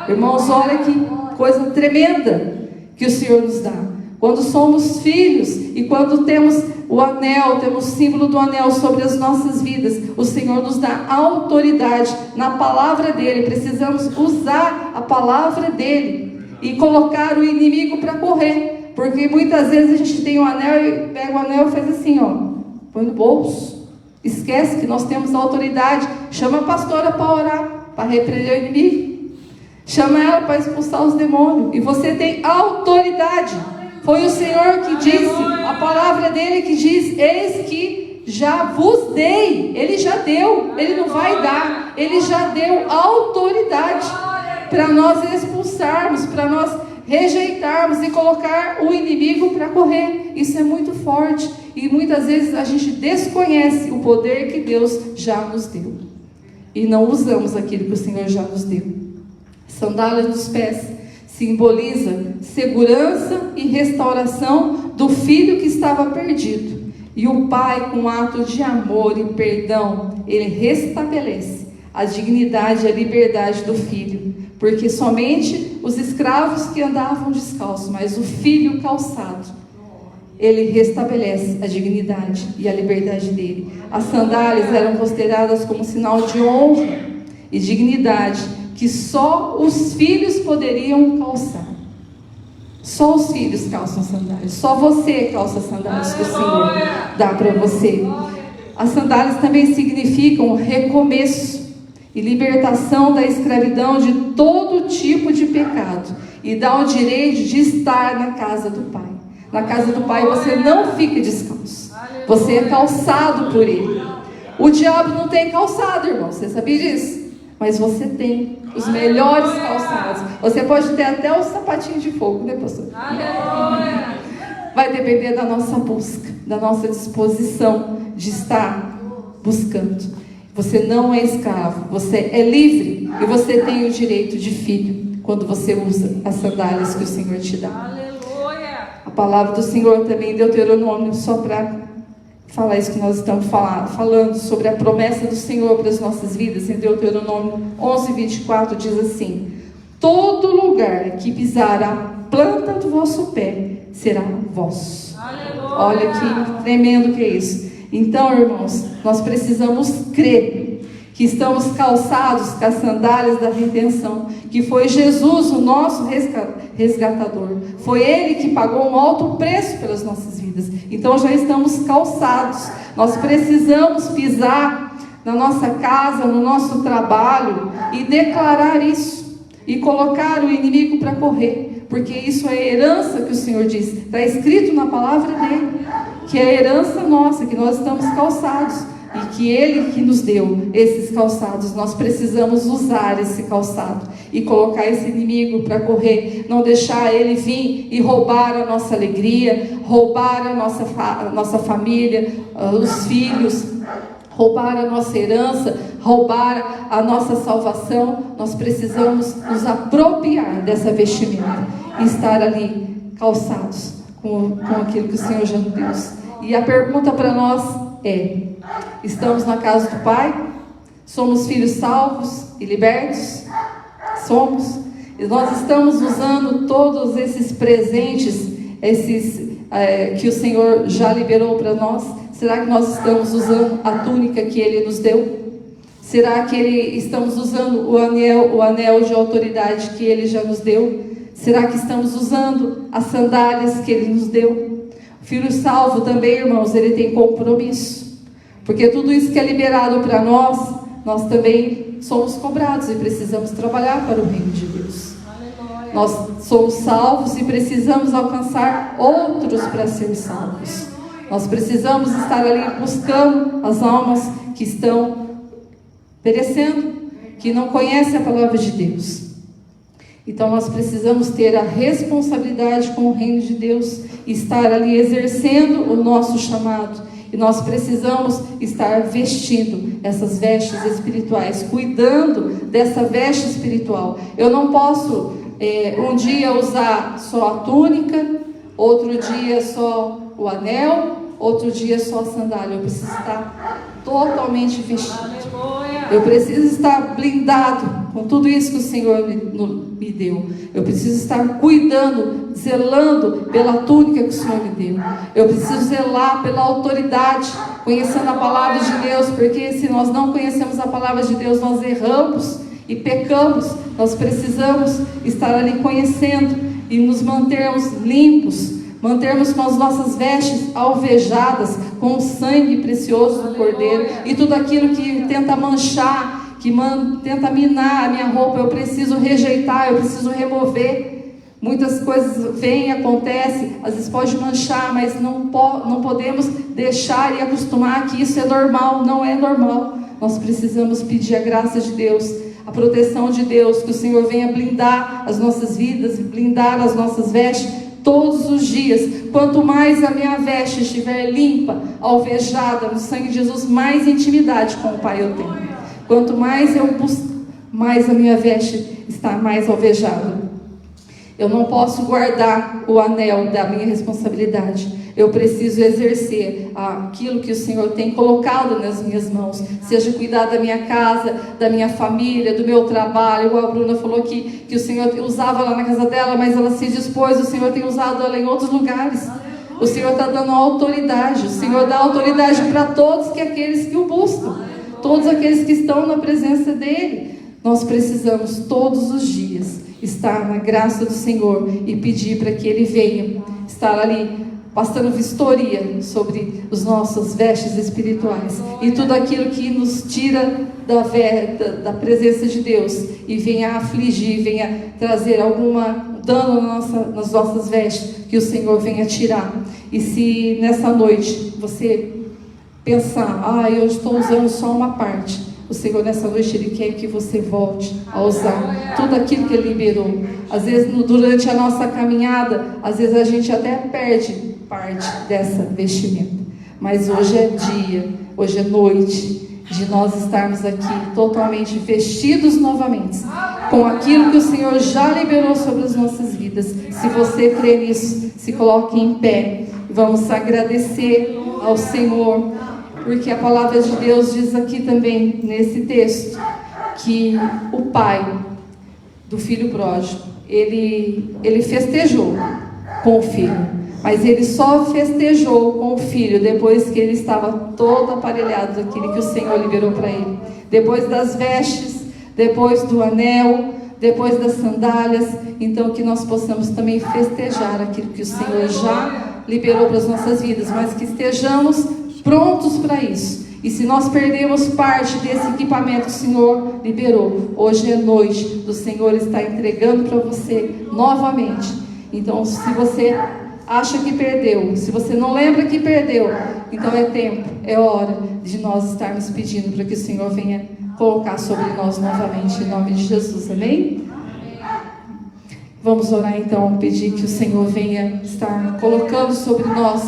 Irmãos, olha que coisa tremenda que o Senhor nos dá. Quando somos filhos e quando temos o anel, temos o símbolo do anel sobre as nossas vidas, o Senhor nos dá autoridade na palavra dEle. Precisamos usar a palavra dEle e colocar o inimigo para correr, porque muitas vezes a gente tem um anel e pega o anel e faz assim, ó, põe no bolso, esquece que nós temos autoridade. Chama a pastora para orar, para repreender o inimigo, chama ela para expulsar os demônios, e você tem autoridade. Foi o Senhor que disse, a palavra dele que diz: eis que já vos dei. Ele já deu, ele não vai dar, ele já deu autoridade para nós expulsarmos, para nós rejeitarmos e colocar o inimigo para correr. Isso é muito forte, e muitas vezes a gente desconhece o poder que Deus já nos deu e não usamos aquilo que o Senhor já nos deu. Sandálias dos pés simboliza segurança e restauração do filho que estava perdido. E o pai, com um ato de amor e perdão, ele restabelece a dignidade e a liberdade do filho. Porque somente os escravos que andavam descalços, mas o filho calçado, ele restabelece a dignidade e a liberdade dele. As sandálias eram consideradas como sinal de honra e dignidade, que só os filhos poderiam calçar. Só os filhos calçam sandálias. Só você calça sandálias que o Senhor dá para você. As sandálias também significam recomeço e libertação da escravidão de todo tipo de pecado, e dá o direito de estar na casa do Pai. Na casa do Pai você não fica descalço, você é calçado por Ele. O diabo não tem calçado, irmão, você sabia disso? Mas você tem os melhores calçados. Você pode ter até o sapatinho de fogo, né, pastor? Vai depender da nossa busca, da nossa disposição de estar buscando. Você não é escravo, você é livre, e você tem o direito de filho quando você usa as sandálias que o Senhor te dá. A palavra do Senhor também em Deuteronômio, só para falar isso que nós estamos falando sobre a promessa do Senhor para as nossas vidas, em Deuteronômio 11:24 diz assim: todo lugar que pisar a planta do vosso pé será vosso. Aleluia. Olha que tremendo que é isso. Então, irmãos, nós precisamos crer que estamos calçados com as sandálias da redenção, que foi Jesus o nosso resgatador, foi Ele que pagou um alto preço pelas nossas vidas. Então já estamos calçados. Nós precisamos pisar na nossa casa, no nosso trabalho, e declarar isso, e colocar o inimigo para correr, porque isso é herança que o Senhor diz, está escrito na palavra dele, que é herança nossa, que nós estamos calçados, e que Ele que nos deu esses calçados. Nós precisamos usar esse calçado e colocar esse inimigo para correr, não deixar ele vir e roubar a nossa alegria, roubar a nossa família, os filhos, roubar a nossa herança, roubar a nossa salvação. Nós precisamos nos apropriar dessa vestimenta e estar ali calçados com aquilo que o Senhor já nos deu. E a pergunta para nós é: estamos na casa do Pai? Somos filhos salvos e libertos? Somos. E nós estamos usando todos esses presentes, que o Senhor já liberou para nós? Será que nós estamos usando a túnica que Ele nos deu? Será que estamos usando o anel de autoridade que Ele já nos deu? Será que estamos usando as sandálias que Ele nos deu? O filho salvo também, irmãos, ele tem compromisso, porque tudo isso que é liberado para nós também somos cobrados e precisamos trabalhar para o reino de Deus. Aleluia. Nós somos salvos e precisamos alcançar outros para ser salvos. Nós precisamos estar ali buscando as almas que estão perecendo, que não conhecem a palavra de Deus. Então nós precisamos ter a responsabilidade com o reino de Deus, estar ali exercendo o nosso chamado. E nós precisamos estar vestindo essas vestes espirituais, cuidando dessa veste espiritual. Eu não posso um dia usar só a túnica, outro dia só o anel, outro dia só a sandália. Eu preciso estar totalmente vestido. Eu preciso estar blindado com tudo isso que o Senhor me deu. Eu preciso estar cuidando, zelando pela túnica que o Senhor me deu. Eu preciso zelar pela autoridade, conhecendo a palavra de Deus, porque se nós não conhecemos a palavra de Deus, nós erramos e pecamos. Nós precisamos estar ali conhecendo e nos mantermos limpos, mantermos com as nossas vestes alvejadas com o sangue precioso do Cordeiro, e tudo aquilo que tenta manchar, que tenta minar a minha roupa, eu preciso rejeitar, eu preciso remover. Muitas coisas vêm e acontecem, às vezes pode manchar, mas não podemos deixar e acostumar que isso é normal. Não é normal. Nós precisamos pedir a graça de Deus, a proteção de Deus, que o Senhor venha blindar as nossas vidas, blindar as nossas vestes todos os dias. Quanto mais a minha veste estiver limpa, alvejada no sangue de Jesus, mais intimidade com o Pai eu tenho. Quanto mais eu busco, mais a minha veste está mais alvejada. Eu não posso guardar o anel da minha responsabilidade. Eu preciso exercer aquilo que o Senhor tem colocado nas minhas mãos. Seja cuidar da minha casa, da minha família, do meu trabalho. Igual a Bruna falou que o Senhor usava lá na casa dela, mas ela se dispôs. O Senhor tem usado ela em outros lugares. O Senhor está dando autoridade. O Senhor dá autoridade para todos aqueles que o buscam. Todos aqueles que estão na presença dEle. Nós precisamos todos os dias estar na graça do Senhor e pedir para que Ele venha estar ali passando vistoria sobre as nossas vestes espirituais e tudo aquilo que nos tira da presença de Deus e venha afligir, venha trazer algum dano nas nossas vestes, que o Senhor venha tirar. E se nessa noite você pensar, eu estou usando só uma parte, o Senhor nessa noite Ele quer que você volte a usar tudo aquilo que Ele liberou. Às vezes durante a nossa caminhada, às vezes a gente até perde parte dessa vestimenta, mas hoje é dia, hoje é noite de nós estarmos aqui totalmente vestidos novamente com aquilo que o Senhor já liberou sobre as nossas vidas. Se você crê nisso, se coloque em pé. Vamos agradecer ao Senhor, porque a palavra de Deus diz aqui também nesse texto que o pai do filho pródigo, ele festejou com o filho, mas ele só festejou com o filho depois que ele estava todo aparelhado daquilo que o Senhor liberou para ele. Depois das vestes, depois do anel, depois das sandálias. Então que nós possamos também festejar aquilo que o Senhor já liberou para as nossas vidas, mas que estejamos prontos para isso. E se nós perdemos parte desse equipamento que o Senhor liberou, hoje é noite do Senhor está entregando para você novamente. Então se você acha que perdeu, se você não lembra que perdeu, então é tempo, é hora de nós estarmos pedindo para que o Senhor venha colocar sobre nós novamente, em nome de Jesus, amém? Vamos orar então, pedir que o Senhor venha estar colocando sobre nós,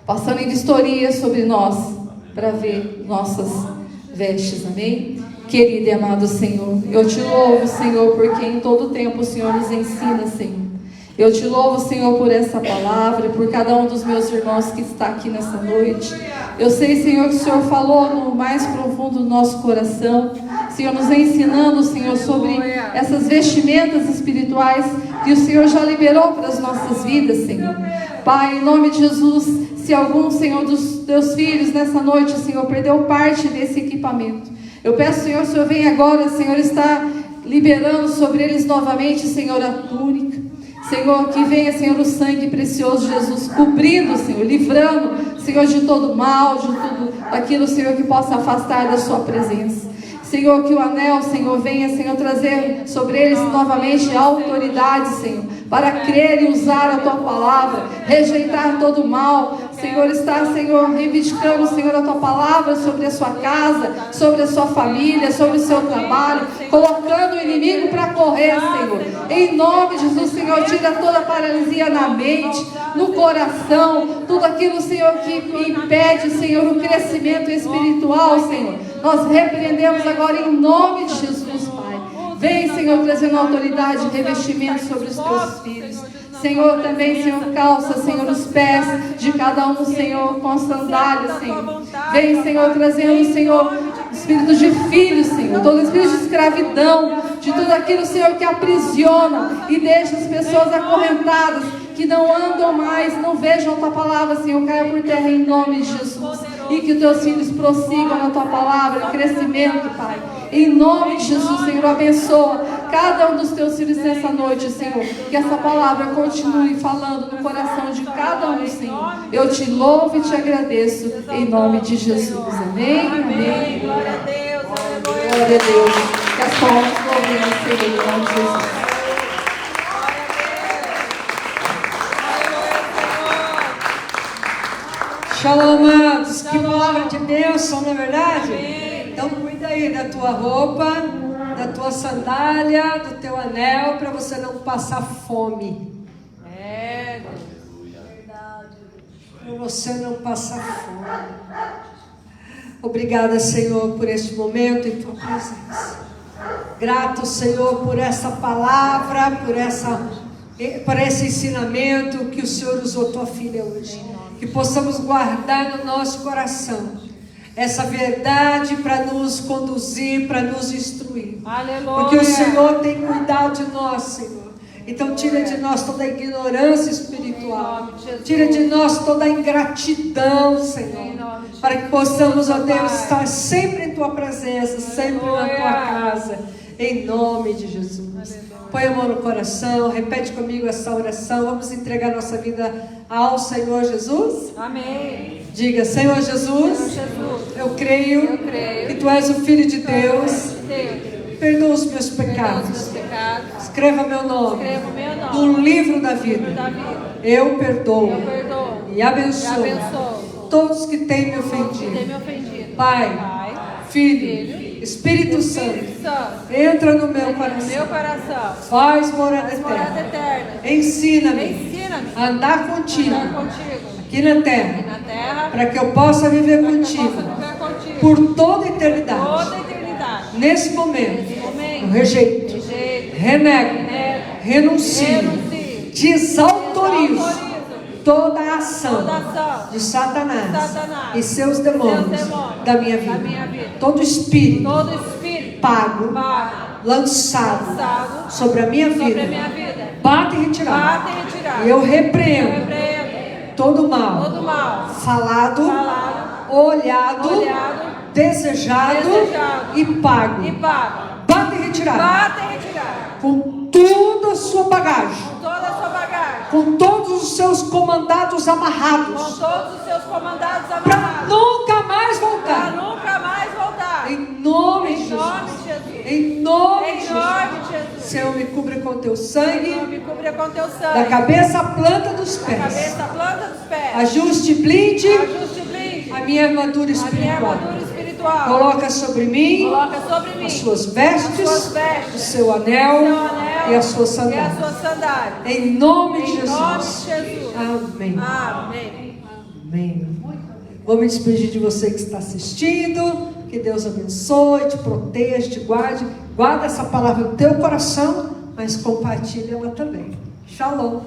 passando em vistoria sobre nós, para ver nossas vestes, amém? Querido e amado Senhor, eu te louvo, Senhor, porque em todo tempo o Senhor nos ensina, Senhor. Eu te louvo, Senhor, por essa palavra, por cada um dos meus irmãos que está aqui nessa noite. Eu sei, Senhor, que o Senhor falou no mais profundo do nosso coração, Senhor, nos ensinando, Senhor, sobre essas vestimentas espirituais que o Senhor já liberou para as nossas vidas, Senhor. Pai, em nome de Jesus, se algum, Senhor, dos teus filhos nessa noite, Senhor, perdeu parte desse equipamento, eu peço, Senhor, o Senhor venha agora, Senhor, está liberando sobre eles novamente, Senhor, a túnica. Senhor, que venha, Senhor, o sangue precioso de Jesus, cobrindo, Senhor, livrando, Senhor, de todo mal, de tudo aquilo, Senhor, que possa afastar da sua presença. Senhor, que o anel, Senhor, venha, Senhor, trazer sobre eles novamente a autoridade, Senhor, para crer e usar a Tua palavra, rejeitar todo o mal. Senhor, está, Senhor, reivindicando, Senhor, a Tua palavra sobre a sua casa, sobre a sua família, sobre o seu trabalho, colocando o inimigo para correr, Senhor. Em nome de Jesus, Senhor, tira toda a paralisia na mente, no coração, tudo aquilo, Senhor, que impede, Senhor, o crescimento espiritual, Senhor. Nós repreendemos agora em nome de Jesus, Pai. Vem, Senhor, trazendo autoridade e revestimento sobre os Teus filhos. Senhor, também, Senhor, calça, Senhor, os pés de cada um, Senhor, com sandálias, Senhor. Vem, Senhor, trazendo, Senhor, espírito de filhos, Senhor, todo espírito de escravidão, de tudo aquilo, Senhor, que aprisiona e deixa as pessoas acorrentadas, que não andam mais, não vejam a Tua palavra, Senhor, caia por terra em nome de Jesus. E que os Teus filhos prossigam na Tua palavra, crescimento, Pai. Em nome de Jesus, Senhor, abençoa cada um dos Teus filhos nessa noite, Senhor. Que essa palavra continue falando no coração de cada um, Senhor. Eu Te louvo e Te agradeço, em nome de Jesus. Amém? Amém. Glória a Deus, aleluia. Glória a Deus. Que as palmas louvem o Senhor, em nome de Jesus. Shalom, amados, que palavra de bênção, não é verdade? Então cuida aí da tua roupa, da tua sandália, do teu anel, para você não passar fome. É, Verdade. Para você não passar fome. Obrigada, Senhor, por este momento em tua presença. Grato, Senhor, por essa palavra, por esse ensinamento que o Senhor usou tua filha hoje. Que possamos guardar no nosso coração essa verdade para nos conduzir, para nos instruir. aleluia. Porque o Senhor tem cuidado de nós, Senhor. Então tira de nós toda a ignorância espiritual. Tira de nós toda a ingratidão, Senhor. Para que possamos, ó Deus, estar sempre em tua presença, sempre na tua casa. Em nome de Jesus. Põe a mão no coração, repete comigo essa oração. Vamos entregar nossa vida ao Senhor Jesus? Amém. Diga, Senhor Jesus, eu creio que Tu és o Filho de Deus. Perdoa os meus pecados. Escreva meu nome no livro da vida. Eu perdoo e abençoo todos que têm me ofendido. Pai, Filho, Espírito Santo, entra no meu coração. Faz morada eterna. Ensina-me a andar contigo aqui na terra, para que eu possa viver contigo por toda a eternidade. Nesse momento, eu rejeito, renego, renuncio, desautorizo toda a ação de Satanás e seus demônios da minha vida. Todo espírito pago, lançado sobre a minha vida, bate e retirado. E eu repreendo todo mal, falado, olhado, desejado e pago. Bate e retirado. Com toda a sua bagagem. Com todos os seus comandados amarrados. Para nunca mais voltar. Em nome de Jesus. Em nome de Jesus. Senhor, me cubra com teu sangue. Da cabeça à planta dos pés. Ajuste, blinde a minha armadura espiritual. Coloca sobre mim as suas vestes, o seu anel e as suas sandálias. Em nome de Jesus. Amém. Amém. Vou me despedir de você que está assistindo. Que Deus abençoe, te proteja, te guarde. Guarda essa palavra no teu coração, mas compartilhe ela também. Shalom.